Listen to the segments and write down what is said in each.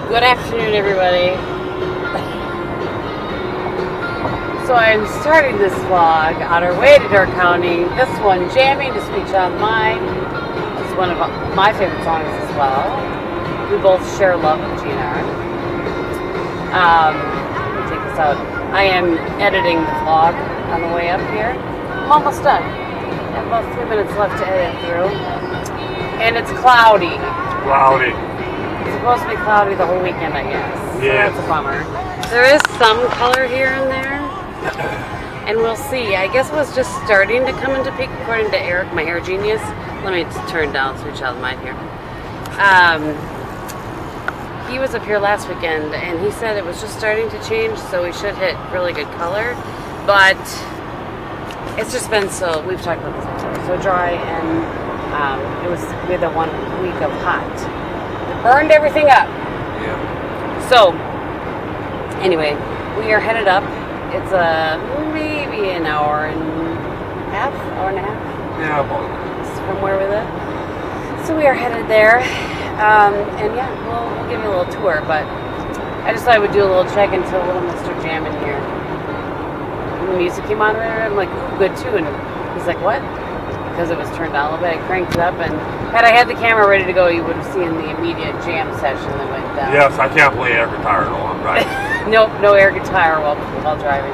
Good afternoon, everybody. So I'm starting this vlog on our way to Door County. This one, Jamming to Speech on Mine. It's one of my favorite songs as well. We both share love with GNR. Let me take this out. I am editing the vlog on the way up here. I'm almost done. I have about 3 minutes left to edit through. And it's cloudy. Cloudy. It's supposed to be cloudy the whole weekend, I guess. Yeah. So that's a bummer. There is some color here and there. And we'll see. I guess it was just starting to come into peak according to Eric, my hair genius. Let me turn down Sweet Child of Mine here. He was up here last weekend and he said it was just starting to change, so we should hit really good color. But it's just been so, we've talked about this before, so dry, and we had the 1 week of hot. It burned everything up. Yeah. So, anyway, we are headed up. It's maybe an hour and a half. Yeah, about. From where we live. So we are headed there. And yeah, we'll give you a little tour, but I just thought I would do a little check into little Mr. Jam in here. And the music came on there, I'm like, ooh, good too. And he's like, what? Because it was turned down a little bit. I cranked it up, and had I had the camera ready to go, you would have seen the immediate jam session that went down. Yes, I can't play air guitar at all. I'm driving. Nope, no air guitar while driving.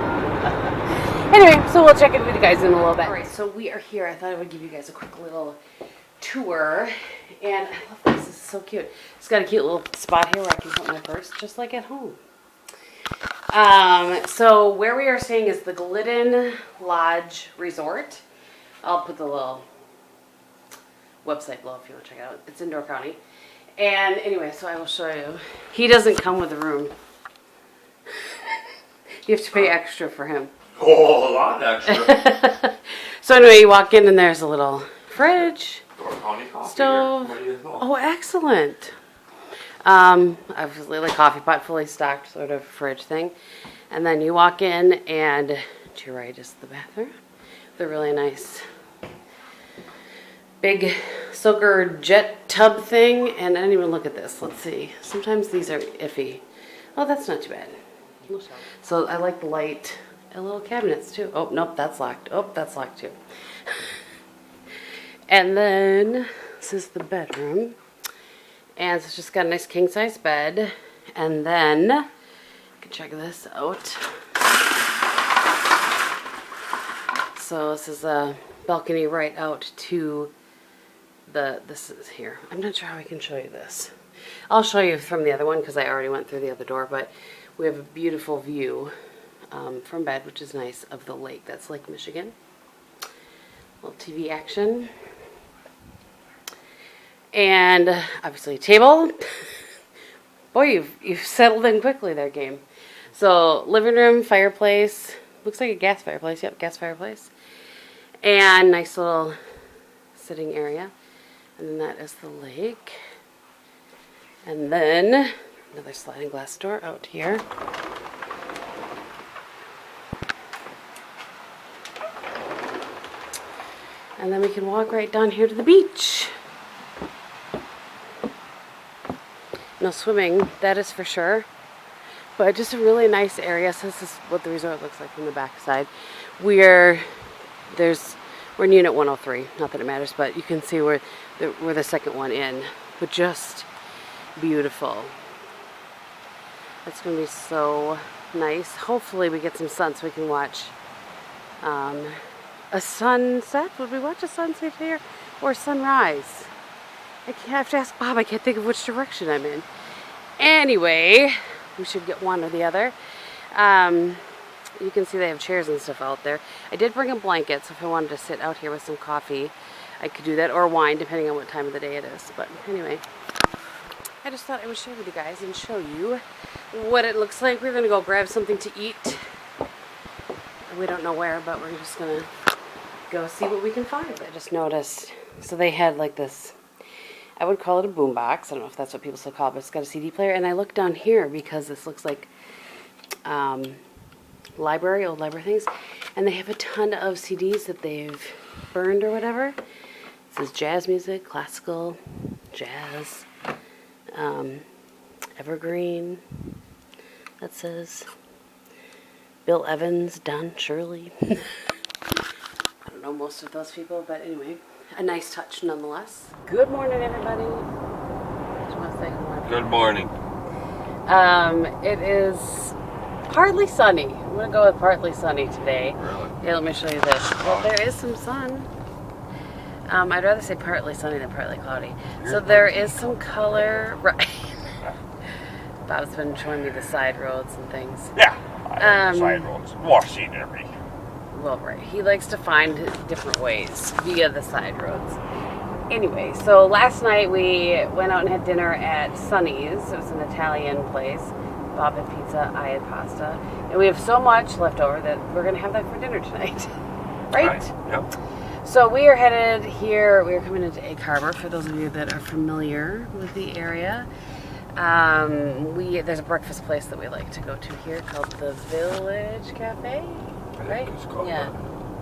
Anyway, so we'll check in with you guys in a little bit. Alright, so we are here. I thought I would give you guys a quick little tour. And I love this. This is so cute. It's got a cute little spot here where I can put my purse, just like at home. So where we are staying is the Glidden Lodge Resort. I'll put the little website below if you want to check it out. It's in Door County. And anyway, so I will show you. He doesn't come with a room. You have to pay extra for him. Oh, a lot extra. So anyway, you walk in and there's a little fridge, stove. Oh, excellent. Obviously, like coffee pot, fully stocked sort of fridge thing. And then you walk in, and to your right is the bathroom. The really nice big soaker jet tub thing. And I didn't even look at this. Let's see. Sometimes these are iffy. Oh, that's not too bad. So I like the light. And little cabinets too. Oh, nope, that's locked. Oh, that's locked too. And then this is the bedroom. And it's just got a nice king size bed. And then you can check this out. So this is a balcony right out to this is here. I'm not sure how I can show you this. I'll show you from the other one because I already went through the other door, but we have a beautiful view from bed, which is nice, of the lake. That's Lake Michigan. A little TV action. And obviously a table. Boy, you've settled in quickly there, game. So living room, fireplace. Looks like a gas fireplace. Yep, gas fireplace. And nice little sitting area. And then that is the lake. And then another sliding glass door out here. And then we can walk right down here to the beach. No swimming, that is for sure. But just a really nice area. So this is what the resort looks like from the back side. We're in unit 103. Not that it matters, but you can see we're the second one in. But just beautiful. It's going to be so nice. Hopefully we get some sun so we can watch a sunset. Would we watch a sunset here? Or sunrise? I have to ask Bob. I can't think of which direction I'm in. Anyway, we should get one or the other. You can see they have chairs and stuff out there. I did bring a blanket, so if I wanted to sit out here with some coffee, I could do that, or wine, depending on what time of the day it is. But anyway, I just thought I would share with you guys and show you what it looks like. We're going to go grab something to eat. We don't know where, but we're just going to go see what we can find. I just noticed, so they had like this, I would call it a boombox. I don't know if that's what people still call it, but it's got a CD player. And I looked down here because this looks like old library things. And they have a ton of CDs that they've burned or whatever. It says jazz music, classical, jazz. evergreen that says Bill Evans, Don Shirley. I don't know most of those people, but anyway, a nice touch nonetheless. Good morning, everybody. I just want to say good morning. Good morning. It is partly sunny. I'm going to go with partly sunny today. Really? Yeah, let me show you this. Well, there is some sun. I'd rather say partly sunny than partly cloudy. So there is some color. Right. Bob's been showing me the side roads and things. Yeah. Side roads. More scenery. Well, right. He likes to find different ways via the side roads. Anyway, so last night we went out and had dinner at Sonny's. It was an Italian place. Bob had pizza, I had pasta. And we have so much left over that we're going to have that for dinner tonight. Right? Yep. So we are headed here. We are coming into Egg Harbor, for those of you that are familiar with the area. There's a breakfast place that we like to go to here called the Village Cafe, right? It's called Yeah,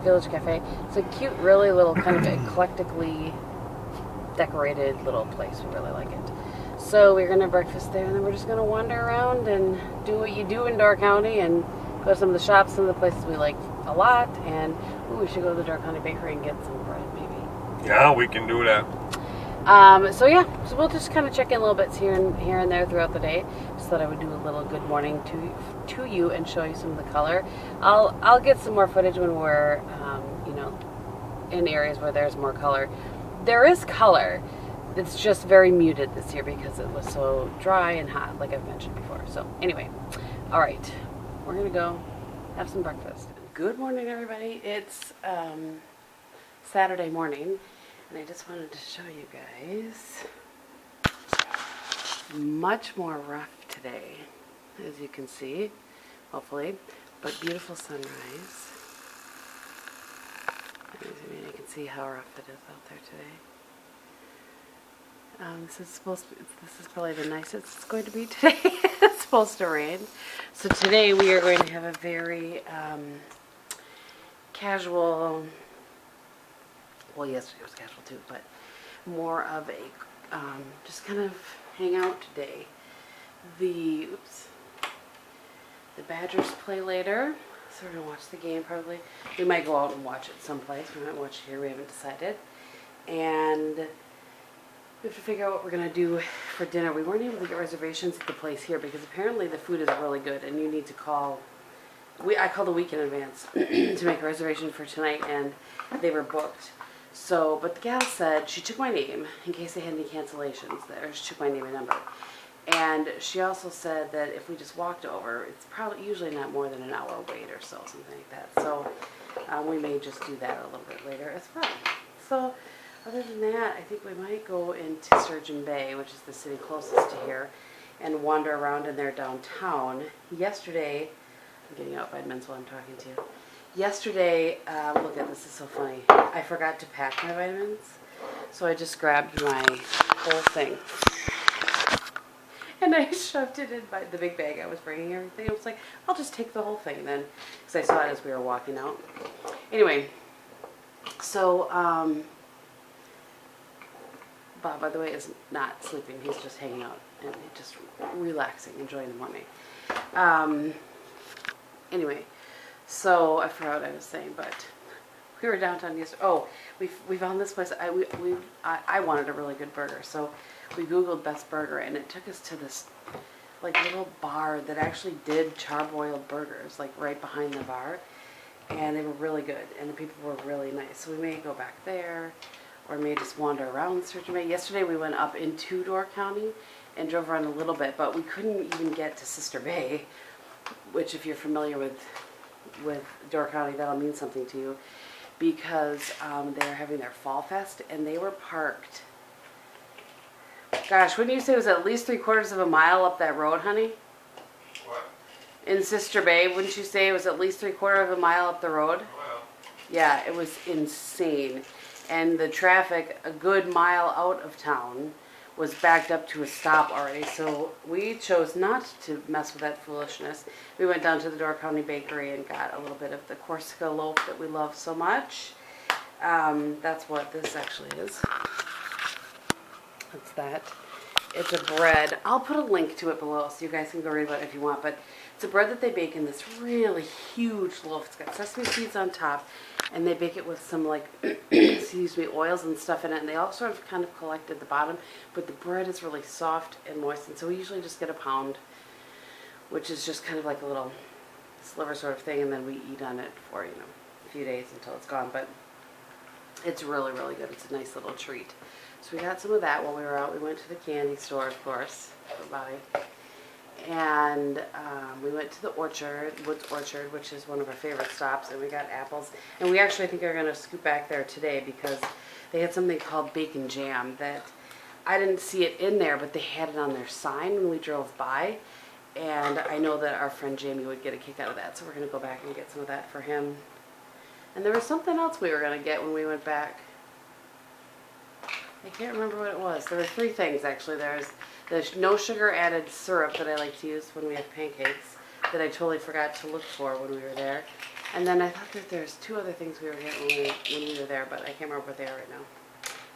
Village Cafe. It's a cute, really little kind of eclectically decorated little place. We really like it. So we're going to breakfast there, and then we're just going to wander around and do what you do in Door County and go to some of the shops, some of the places we like a lot, and we should go to the Door County Bakery and get some bread, maybe. Yeah, we can do that. So we'll just kind of check in little bits here and there throughout the day. Just thought I would do a little good morning to you and show you some of the color. I'll get some more footage when we're in areas where there's more color. There is color. It's just very muted this year because it was so dry and hot, like I've mentioned before. So anyway, all right, we're gonna go have some breakfast. Good morning, everybody. It's Saturday morning. And I just wanted to show you guys, much more rough today, as you can see, hopefully, but beautiful sunrise. And you can see how rough it is out there today. This is probably the nicest it's going to be today. It's supposed to rain. So today we are going to have a very casual. Well, yesterday was casual too, but more of a just kind of hang out today. The Badgers play later, so we're gonna watch the game probably. We might go out and watch it someplace. We might watch it here. We haven't decided, and we have to figure out what we're gonna do for dinner. We weren't able to get reservations at the place here because apparently the food is really good, and you need to call. I called a week in advance to make a reservation for tonight, and they were booked. So, but the gal said, she took my name in case they had any cancellations there. She took my name and number. And she also said that if we just walked over, it's probably usually not more than an hour wait or so, something like that. So, we may just do that a little bit later as well. So, other than that, I think we might go into Sturgeon Bay, which is the city closest to here, and wander around in there downtown. Yesterday, I'm getting out vitamins while I'm talking to you. Yesterday, look at this, is so funny. I forgot to pack my vitamins, so I just grabbed my whole thing. And I shoved it in the big bag I was bringing everything. I was like, I'll just take the whole thing then, because I saw it as we were walking out. Anyway, so, Bob, by the way, is not sleeping. He's just hanging out and just relaxing, enjoying the morning. Anyway. So I forgot what I was saying, but we were downtown yesterday. Oh, we found this place. I wanted a really good burger, so we Googled best burger, and it took us to this like little bar that actually did charbroiled burgers, like right behind the bar, and they were really good, and the people were really nice. So we may go back there, or may just wander around Sturgeon Bay. Yesterday we went up into Door County and drove around a little bit, but we couldn't even get to Sister Bay, which if you're familiar with Door County, that'll mean something to you, because they're having their Fall Fest, and they were parked, gosh, wouldn't you say it was at least 3/4 of a mile up that road, honey? What? In Sister Bay, wouldn't you say it was at least 3/4 of a mile up the road? Well. Yeah, it was insane, and the traffic a good mile out of town was backed up to a stop already, so we chose not to mess with that foolishness. We went down to the Door County Bakery and got a little bit of the Corsica loaf that we love so much. That's what this actually is. That's that. It's a bread. I'll put a link to it below so you guys can go read about it if you want. But it's a bread that they bake in this really huge loaf. It's got sesame seeds on top, and they bake it with some like, excuse me, oils and stuff in it. And they all sort of kind of collect at the bottom. But the bread is really soft and moist. And so we usually just get a pound, which is just kind of like a little sliver sort of thing. And then we eat on it for, a few days until it's gone. But it's really, really good. It's a nice little treat. So we got some of that while we were out. We went to the candy store, of course, for Bobby. And we went to the orchard, Woods Orchard, which is one of our favorite stops, and we got apples. And we actually think are going to scoot back there today because they had something called bacon jam that I didn't see it in there, but they had it on their sign when we drove by. And I know that our friend Jamie would get a kick out of that, so we're going to go back and get some of that for him. And there was something else we were going to get when we went back. I can't remember what it was. There were 3 things, actually. There's the no sugar added syrup that I like to use when we have pancakes that I totally forgot to look for when we were there. And then I thought that there's 2 other things we were getting when we were there, but I can't remember what they are right now.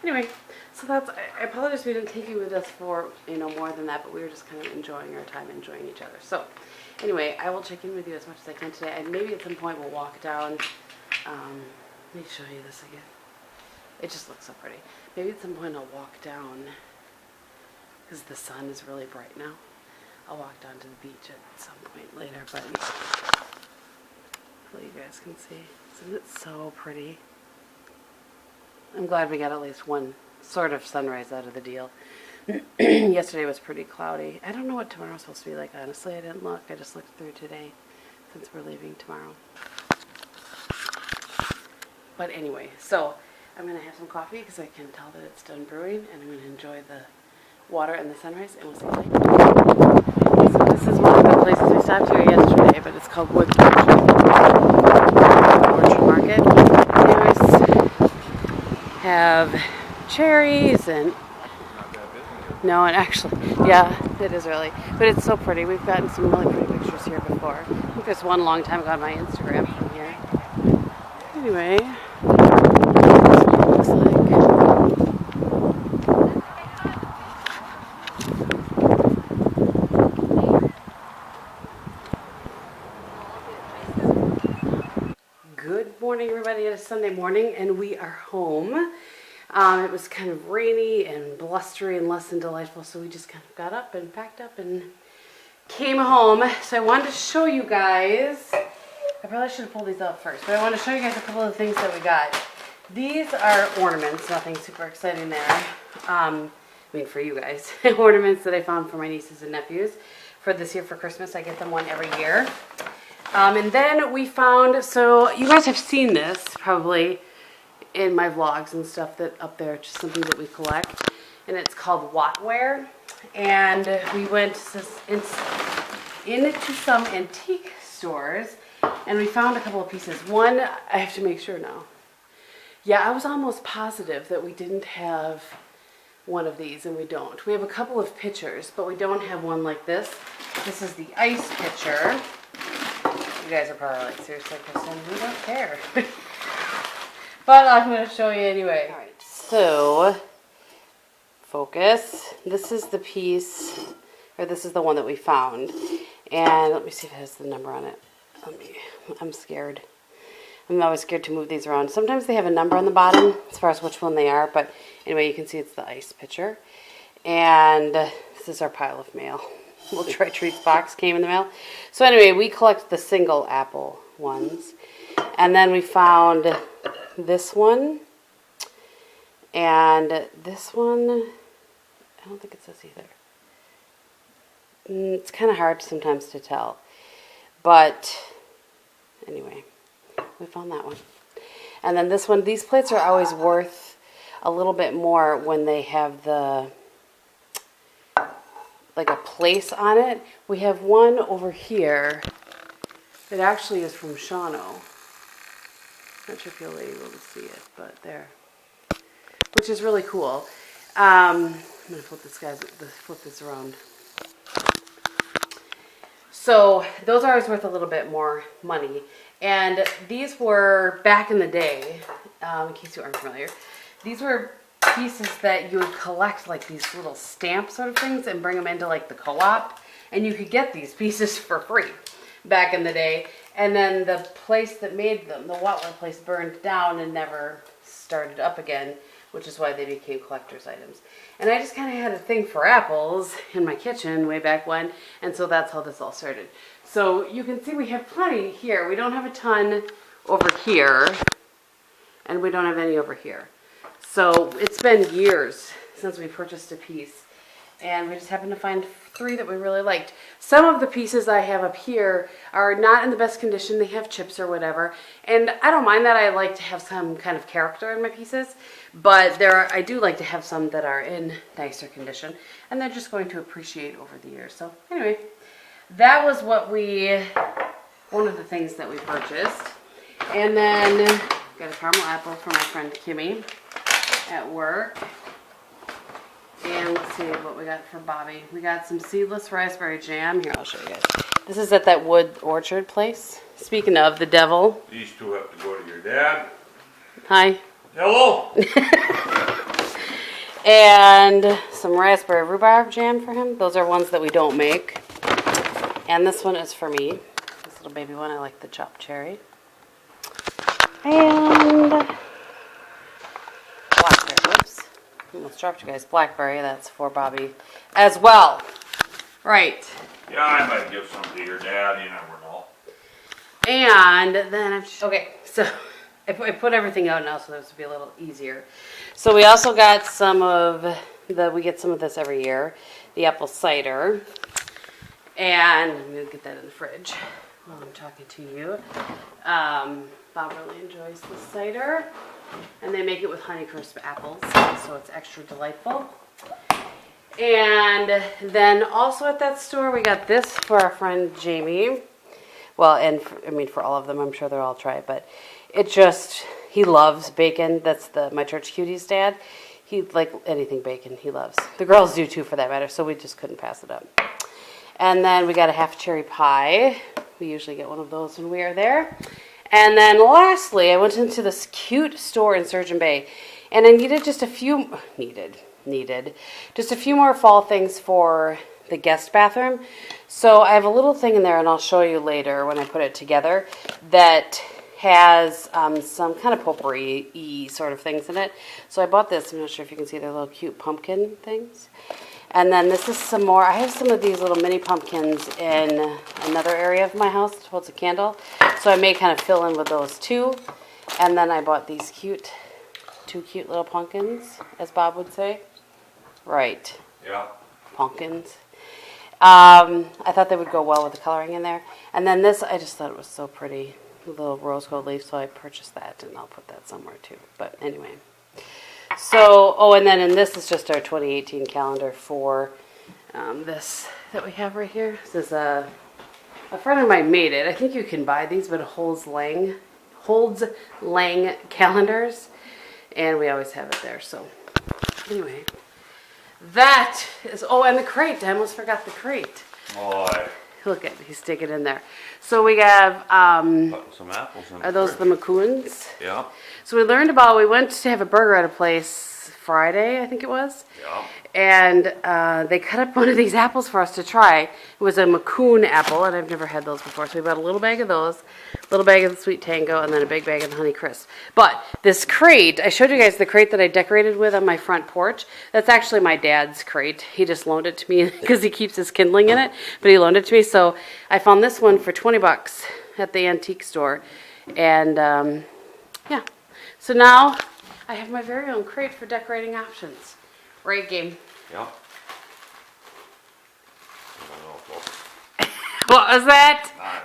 Anyway, so that's, I apologize we didn't take you with us for, more than that, but we were just kind of enjoying our time, enjoying each other. So, anyway, I will check in with you as much as I can today, and maybe at some point we'll walk down. Let me show you this again. It just looks so pretty. Maybe at some point I'll walk down, because the sun is really bright now. I'll walk down to the beach at some point later, but hopefully you guys can see. Isn't it so pretty? I'm glad we got at least one sort of sunrise out of the deal. Yesterday was pretty cloudy. I don't know what tomorrow's supposed to be like, honestly. I didn't look. I just looked through today since we're leaving tomorrow. But anyway, so I'm going to have some coffee because I can tell that it's done brewing, and I'm going to enjoy the water and the sunrise, and we'll see you later. So this is one of the places we stopped here yesterday, but it's called Woods Orchard. Orchard Market. They always have cherries and... No, and actually, yeah, it is really. But it's so pretty. We've gotten some really pretty pictures here before. I think there's one long time ago on my Instagram from here. Anyway, that's what it looks like. Good morning, everybody. It is Sunday morning, and we are home. It was kind of rainy and blustery and less than delightful, so we just kind of got up and packed up and came home. So I wanted to show you guys, I probably should have pulled these out first, but I want to show you guys a couple of things that we got. These are ornaments, nothing super exciting there. I mean, for you guys, ornaments that I found for my nieces and nephews for this year for Christmas. I get them one every year. And then we found, so you guys have seen this probably in my vlogs and stuff that up there, just something that we collect, and it's called Wattware. And we went into some antique stores, and we found a couple of pieces. One, I have to make sure now. Yeah, I was almost positive that we didn't have one of these, and we don't. We have a couple of pitchers, but we don't have one like this. This is the ice pitcher. You guys are probably like, seriously, Kristin, we don't care. But I'm going to show you anyway. All right, so focus. This is the piece, or this is the one that we found. And let me see if it has the number on it. I'm scared. I'm always scared to move these around. Sometimes they have a number on the bottom as far as which one they are. But anyway, you can see it's the ice pitcher. And this is our pile of mail. We'll Try Treats box came in the mail. So anyway, we collect the single apple ones. And then we found this one. And this one, I don't think it says either. It's kind of hard sometimes to tell. But anyway, we found that one. And then this one, these plates are always worth a little bit more when they have the, like a place on it. We have one over here that actually is from Shawano. Not sure if you'll be able to see it, but there. Which is really cool. I'm going to flip this around. So those are always worth a little bit more money. And these were, back in the day, in case you aren't familiar, these were pieces that you would collect, like these little stamp sort of things, and bring them into like the co-op, and you could get these pieces for free back in the day. And then the place that made them, the Watler place, burned down and never started up again, which is why they became collector's items. And I just kind of had a thing for apples in my kitchen way back when, and so that's how this all started. So you can see we have plenty here. We don't have a ton over here, and we don't have any over here. So it's been years since we purchased a piece, and we just happened to find 3 that we really liked. Some of the pieces I have up here are not in the best condition. They have chips or whatever, and I don't mind that. I like to have some kind of character in my pieces, but I do like to have some that are in nicer condition, and they're just going to appreciate over the years. So anyway, that was one of the things that we purchased. And then got a caramel apple from my friend Kimmy at work. And let's see what we got for Bobby. We got some seedless raspberry jam. Here, I'll show you guys. This is at that Wood Orchard place. Speaking of the devil. These 2 have to go to your dad. Hi. Hello. And some raspberry rhubarb jam for him. Those are ones that we don't make. And this one is for me. This little baby one. I like the chopped cherry. And blackberry. Whoops. Almost dropped you guys. Blackberry. That's for Bobby as well. Right. Yeah, I might give some to your dad. You never know. And then okay, so I put everything out now so this will be a little easier. So we also got we get some of this every year, the apple cider. And I'm going to get that in the fridge while I'm talking to you. Bob really enjoys the cider. And they make it with Honeycrisp apples, so it's extra delightful. And then also at that store, we got this for our friend Jamie. Well, and for all of them, I'm sure they'll all try it, but he loves bacon. That's my church cutie's dad. He, like anything bacon, he loves. The girls do too, for that matter, so we just couldn't pass it up. And then we got a half cherry pie. We usually get one of those when we are there. And then lastly, I went into this cute store in Surgeon Bay, and I needed just a few more fall things for the guest bathroom. So I have a little thing in there, and I'll show you later when I put it together, that has some kind of potpourri-y sort of things in it. So I bought this. I'm not sure if you can see, they're little cute pumpkin things. And then this is some more. I have some of these little mini pumpkins in another area of my house that holds a candle. So I may kind of fill in with those too. And then I bought these two cute little pumpkins, as Bob would say. Right. Yeah. Pumpkins. I thought they would go well with the coloring in there. And then this, I just thought it was so pretty. A little rose gold leaf, so I purchased that, and I'll put that somewhere too. But anyway. So, and then this is just our 2018 calendar for this that we have right here. This is a friend of mine made it. I think you can buy these, but it holds Lang calendars, and we always have it there. So, anyway, that is. Oh, and the crate. I almost forgot the crate. Boy. Look at, he's sticking in there. So we have, Some apples in are those the McCoons? Yeah. So we went to have a burger at a place Friday, I think it was. Yeah. And they cut up one of these apples for us to try. It was a McCoon apple, and I've never had those before. So we bought a little bag of those, a little bag of the Sweet Tango, and then a big bag of the Honey Crisp. But this crate, I showed you guys the crate that I decorated with on my front porch. That's actually my dad's crate. He just loaned it to me because he keeps his kindling in it, but he loaned it to me. So I found this one for $20 at the antique store. And yeah. So now I have my very own crate for decorating options. Right, Game? Yeah. What was that? I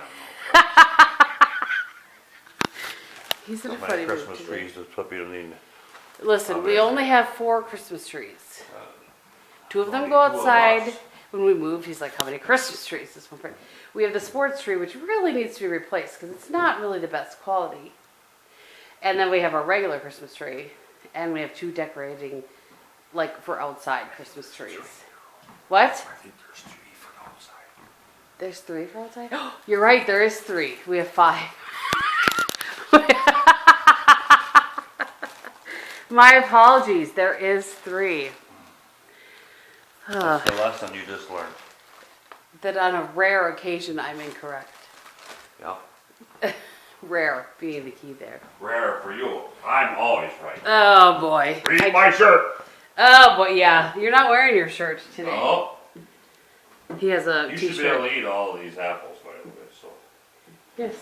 He's in a don't know. funny mood Christmas today. trees, that's what people need. Listen, we only have 4 Christmas trees. 2 of them only go 2 of outside. us. When we moved, he's like, how many Christmas trees? This one. We have the sports tree, which really needs to be replaced because it's not really the best quality. And then we have our regular Christmas tree. And we have 2 decorating, like, for outside Christmas trees. What? I think there's 3 for outside. There's 3 for outside? You're right, there is 3. We have 5. My apologies. There is 3. That's the lesson you just learned. That on a rare occasion I'm incorrect. Yeah. Rare being the key there. Rare for you. I'm always right. Oh boy. Read my shirt. Oh boy, yeah. You're not wearing your shirt today. Oh. He has a You t-shirt. should be able to eat all of these apples, by the way. So Yes.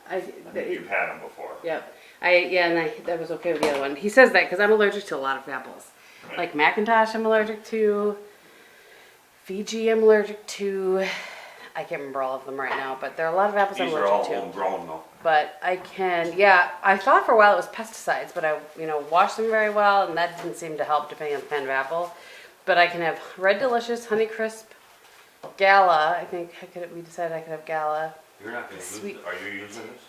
I think you've had them before. Yep. That was okay with the other one. He says that because I'm allergic to a lot of apples. Right. Like Macintosh I'm allergic to. Fiji I'm allergic to. I can't remember all of them right now, but there are a lot of apples These I'm are all allergic to. homegrown though. But I can, I thought for a while it was pesticides, but I, washed them very well, and that didn't seem to help depending on the kind of apple. But I can have Red Delicious, Honey Crisp, Gala. I think we decided I could have Gala. You're not going to use it. Are you using this?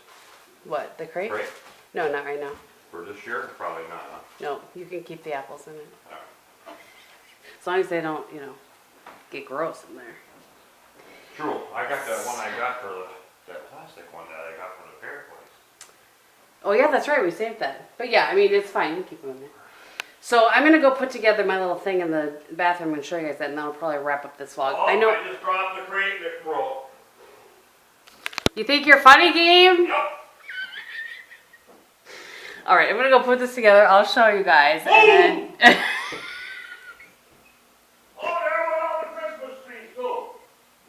What, the crate? Right. No, not right now. For this year? Probably not, huh? No, you can keep the apples in it. All right. As long as they don't, get gross in there. True. I got that one I got for that plastic one that I got from the fair place. Oh yeah, that's right, we saved that. But yeah, it's fine, you can keep them in there. So I'm gonna go put together my little thing in the bathroom and show you guys that, and that'll probably wrap up this vlog. Oh, I know. I just dropped the crate and it broke. You think you're funny, Game? Yep. Alright, I'm gonna go put this together, I'll show you guys, and then... Oh, there went all the Christmas trees too.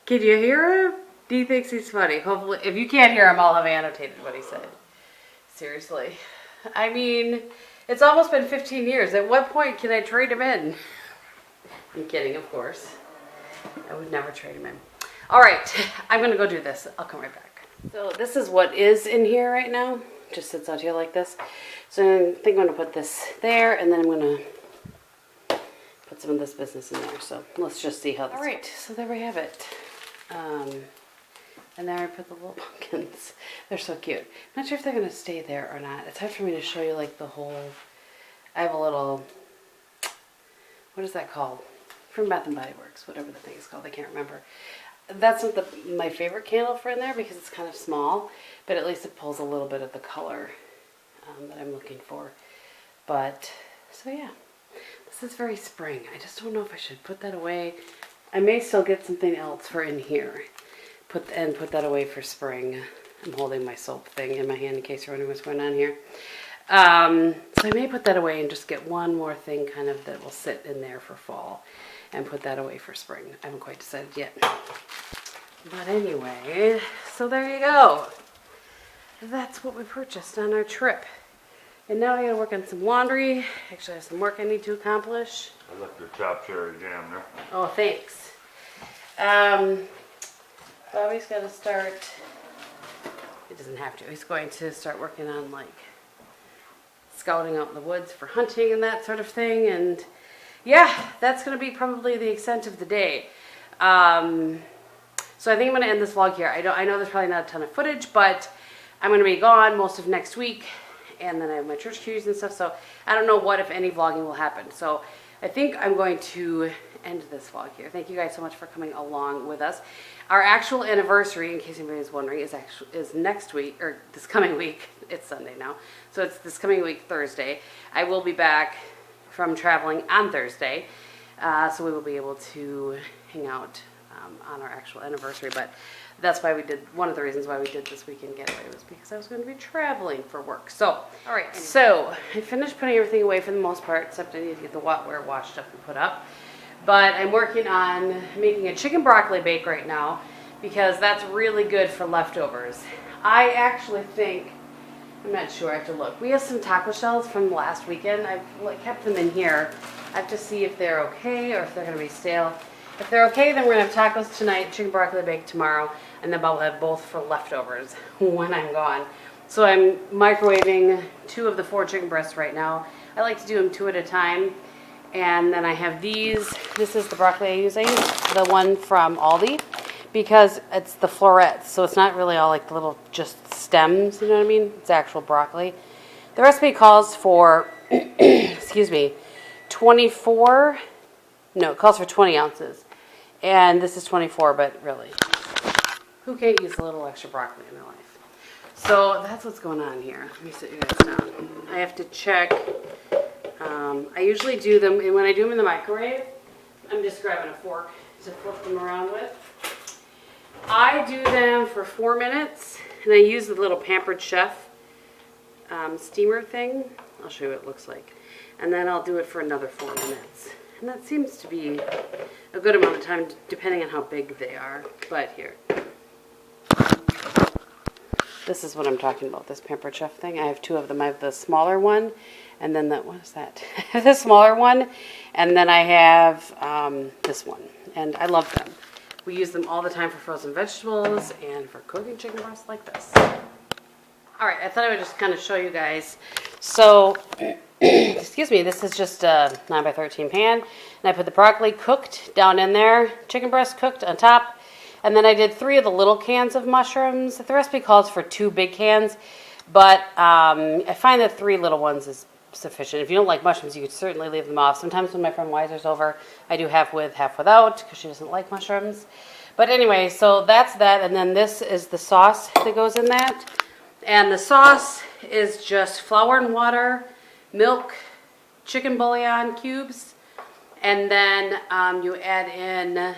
Can you hear him? He thinks he's funny. Hopefully, if you can't hear him, I'll have annotated what he said. Seriously. It's almost been 15 years. At what point can I trade him in? I'm kidding, of course. I would never trade him in. All right, I'm going to go do this. I'll come right back. So this is what is in here right now. Just sits out here like this. So I think I'm going to put this there, and then I'm going to put some of this business in there. So let's just see how this goes. All right, so there we have it. And there I put the little pumpkins. They're so cute. I'm not sure if they're going to stay there or not. It's hard for me to show you like the whole... I have a little... What is that called? From Bath & Body Works. Whatever the thing is called. I can't remember. That's not my favorite candle for in there because it's kind of small. But at least it pulls a little bit of the color that I'm looking for. But, so yeah. This is very spring. I just don't know if I should put that away. I may still get something else for in here. Put that away for spring. I'm holding my soap thing in my hand in case you're wondering what's going on here. So I may put that away and just get one more thing kind of that will sit in there for fall and put that away for spring. I haven't quite decided yet. But anyway, so there you go. That's what we purchased on our trip. And now I gotta work on some laundry. Actually, I have some work I need to accomplish. I left your chopped cherry jam there. Oh, thanks. Bobby's got to start, he doesn't have to, he's going to start working on like scouting out in the woods for hunting and that sort of thing. And yeah, that's going to be probably the extent of the day. So I think I'm going to end this vlog here. I know there's probably not a ton of footage, but I'm going to be gone most of next week. And then I have my church cues and stuff. So I don't know what, if any, vlogging will happen. So I think I'm going to end this vlog here. Thank you guys so much for coming along with us. Our actual anniversary, in case anybody is wondering, is next week, or this coming week. It's Sunday now. So it's this coming week, Thursday. I will be back from traveling on Thursday. So we will be able to hang out on our actual anniversary. But that's why one of the reasons why we did this weekend getaway was because I was going to be traveling for work. So, all right. So I finished putting everything away for the most part, except I need to get the wetware washed up and put up. But I'm working on making a chicken broccoli bake right now because that's really good for leftovers. I actually think, I'm not sure, I have to look. We have some taco shells from last weekend. I've kept them in here. I have to see if they're okay or if they're going to be stale. If they're okay, then we're going to have tacos tonight, chicken broccoli bake tomorrow, and then I'll have both for leftovers when I'm gone. So I'm microwaving 2 of the 4 chicken breasts right now. I like to do them 2 at a time. And then I have these. This is the broccoli I use. I use the one from Aldi because it's the florets. So it's not really all like the little just stems, you know what I mean? It's actual broccoli. The recipe calls for, excuse me, 24, no, it calls for 20 ounces. And this is 24, but really, who can't use a little extra broccoli in their life? So that's what's going on here. Let me sit you guys down. I have to check I usually do them, and when I do them in the microwave, I'm just grabbing a fork to flip them around with. I do them for 4 minutes, and I use the little Pampered Chef steamer thing. I'll show you what it looks like. And then I'll do it for another 4 minutes. And that seems to be a good amount of time, depending on how big they are. But here. This is what I'm talking about, this Pampered Chef thing. I have 2 of them. I have the smaller one, and then what is that? I have the smaller one, and then I have this one. And I love them. We use them all the time for frozen vegetables and for cooking chicken breasts like this. All right, I thought I would just kind of show you guys. So, excuse me, this is just a 9x13 pan. And I put the broccoli cooked down in there, chicken breast cooked on top. And then I did 3 of the little cans of mushrooms. The recipe calls for 2 big cans, but I find that 3 little ones is sufficient. If you don't like mushrooms, you could certainly leave them off. Sometimes when my friend Weiser's over, I do half with, half without, because she doesn't like mushrooms. But anyway, so that's that, and then this is the sauce that goes in that. And the sauce is just flour and water, milk, chicken bouillon cubes, and then you add in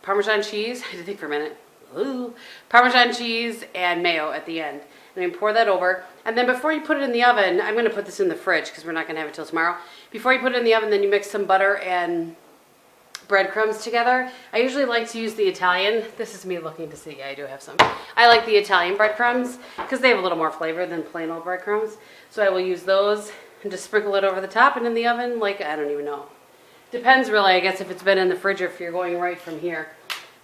Parmesan cheese. I had to think for a minute. Ooh. Parmesan cheese and mayo at the end. And then pour that over. And then before you put it in the oven, I'm going to put this in the fridge because we're not going to have it till tomorrow. Before you put it in the oven, then you mix some butter and breadcrumbs together. I usually like to use the Italian. This is me looking to see. Yeah, I do have some. I like the Italian breadcrumbs because they have a little more flavor than plain old breadcrumbs. So I will use those and just sprinkle it over the top and in the oven, like, I don't even know. Depends really, I guess, if it's been in the fridge or if you're going right from here.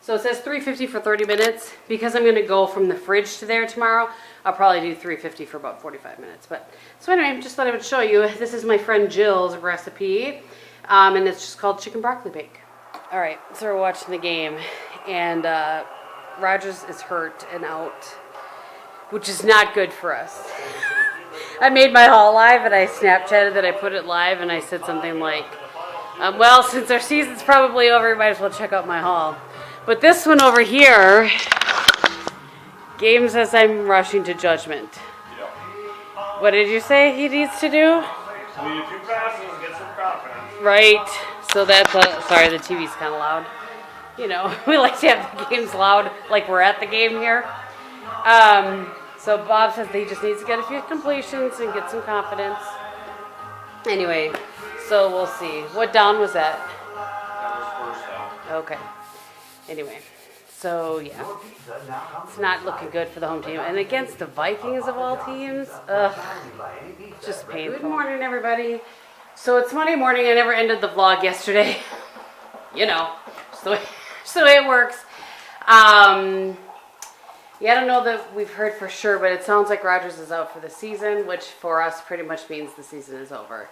So it says 350 for 30 minutes. Because I'm going to go from the fridge to there tomorrow, I'll probably do 350 for about 45 minutes. But so anyway, just thought I would show you. This is my friend Jill's recipe, and it's just called chicken broccoli bake. All right, so we're watching the game, and Rogers is hurt and out, which is not good for us. I made my haul live, and I Snapchatted that I put it live, and I said something like, well, since our season's probably over, you might as well check out my haul. But this one over here, Game says I'm rushing to judgment. Yep. What did you say he needs to do? We need 2 passes and get some confidence. Right. So that's, sorry, the TV's kind of loud. You know, we like to have the games loud, like we're at the game here. So Bob says that he just needs to get a few completions and get some confidence. Anyway, so we'll see. What down was that? That was first down. Okay. Anyway, so yeah, it's not looking good for the home team. And against the Vikings of all teams, just painful. Good morning, everybody. So it's Monday morning. I never ended the vlog yesterday. You know, just the way it works. Yeah, I don't know that we've heard for sure, but it sounds like Rogers is out for the season, which for us pretty much means the season is over.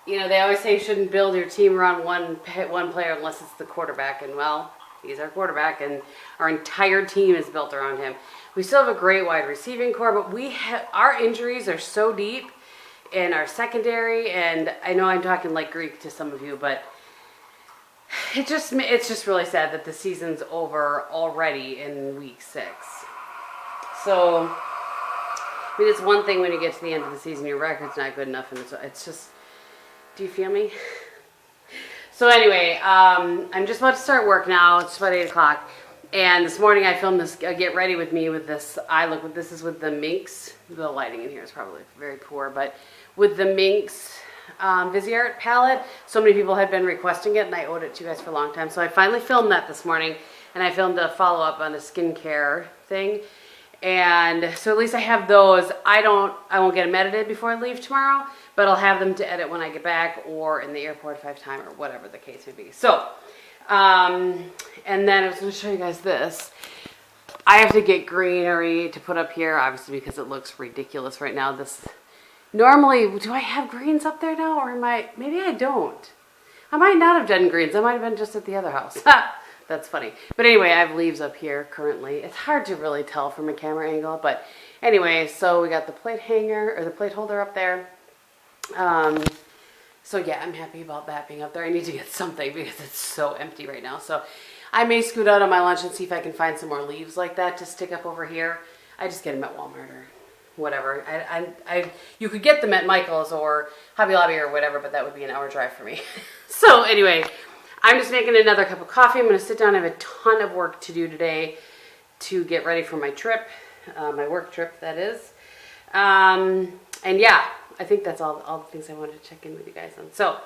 You know, they always say you shouldn't build your team around one player unless it's the quarterback. And, well, he's our quarterback, and our entire team is built around him. We still have a great wide receiving core, but our injuries are so deep in our secondary. And I know I'm talking like Greek to some of you, but it's just really sad that the season's over already in week 6. So, I mean, it's one thing when you get to the end of the season, your record's not good enough, and it's just... Do you feel me? So anyway, I'm just about to start work now. It's about 8 o'clock. And this morning I filmed this Get Ready With Me with this this is with the Minx. The lighting in here is probably very poor, but with the Minx Viseart palette. So many people had been requesting it, and I owed it to you guys for a long time. So I finally filmed that this morning, and I filmed a follow-up on a skincare thing. And so at least I have those. I won't get them edited before I leave tomorrow, but I'll have them to edit when I get back or in the airport if I have time or whatever the case may be. So, and then I was going to show you guys this. I have to get greenery to put up here, obviously, because it looks ridiculous right now. Normally, do I have greens up there now, or maybe I don't. I might not have done greens. I might have been just at the other house. That's funny. But anyway, I have leaves up here currently. It's hard to really tell from a camera angle, but anyway, so we got the plate hanger, or the plate holder up there. So yeah, I'm happy about that being up there. I need to get something because it's so empty right now. So I may scoot out on my lunch and see if I can find some more leaves like that to stick up over here. I just get them at Walmart or whatever. You could get them at Michael's or Hobby Lobby or whatever, but that would be an hour drive for me. So anyway, I'm just making another cup of coffee. I'm going to sit down. I have a ton of work to do today to get ready for my trip, my work trip, that is. And yeah, I think that's all the things I wanted to check in with you guys on. So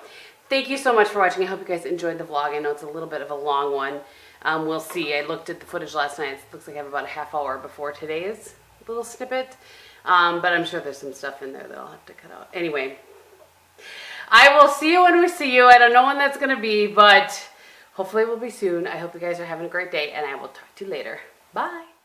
thank you so much for watching. I hope you guys enjoyed the vlog. I know it's a little bit of a long one. We'll see. I looked at the footage last night. It looks like I have about a half hour before today's little snippet. But I'm sure there's some stuff in there that I'll have to cut out. Anyway, I will see you when we see you. I don't know when that's going to be, but hopefully it will be soon. I hope you guys are having a great day, and I will talk to you later. Bye.